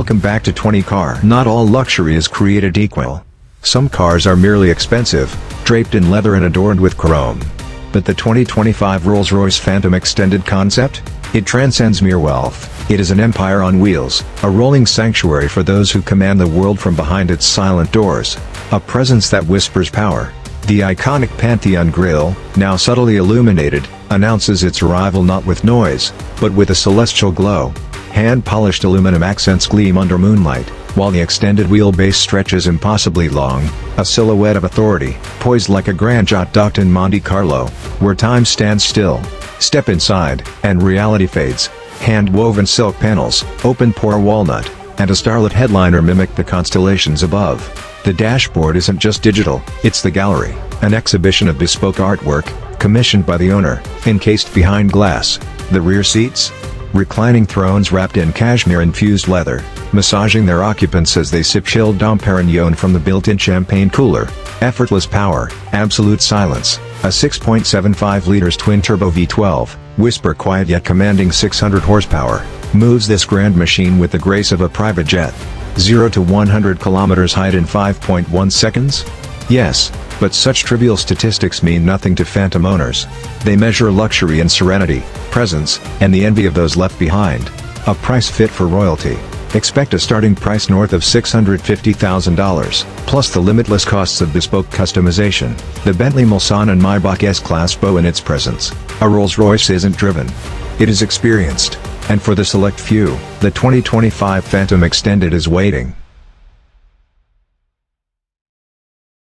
Welcome back to 20 Car. Not all luxury is created equal. Some cars are merely expensive, draped in leather and adorned with chrome. But the 2025 Rolls-Royce Phantom Extended Concept? It transcends mere wealth. It is an empire on wheels, a rolling sanctuary for those who command the world from behind its silent doors. A presence that whispers power. The iconic Pantheon grille, now subtly illuminated, announces its arrival not with noise, but with a celestial glow. Hand-polished aluminum accents gleam under moonlight, while the extended wheelbase stretches impossibly long, a silhouette of authority, poised like a grand yacht docked in Monte Carlo, where time stands still. Step inside, and reality fades. Hand-woven silk panels, open-pore walnut, and a starlit headliner mimic the constellations above. The dashboard isn't just digital, it's the gallery, an exhibition of bespoke artwork, commissioned by the owner, encased behind glass. The rear seats? Reclining thrones wrapped in cashmere-infused leather, massaging their occupants as they sip chilled Dom Pérignon from the built-in champagne cooler. Effortless power, absolute silence. A 6.75 liters twin-turbo V12, whisper quiet yet commanding 600 horsepower, moves this grand machine with the grace of a private jet. 0 to 100 kilometers height in 5.1 seconds? Yes, but such trivial statistics mean nothing to Phantom owners. They measure luxury in serenity, presence, and the envy of those left behind. A price fit for royalty. Expect a starting price north of $650,000, plus the limitless costs of bespoke customization. The Bentley Mulsanne and Maybach S-Class bow in its presence. A Rolls-Royce isn't driven. It is experienced. And for the select few, the 2025 Phantom Extended is waiting.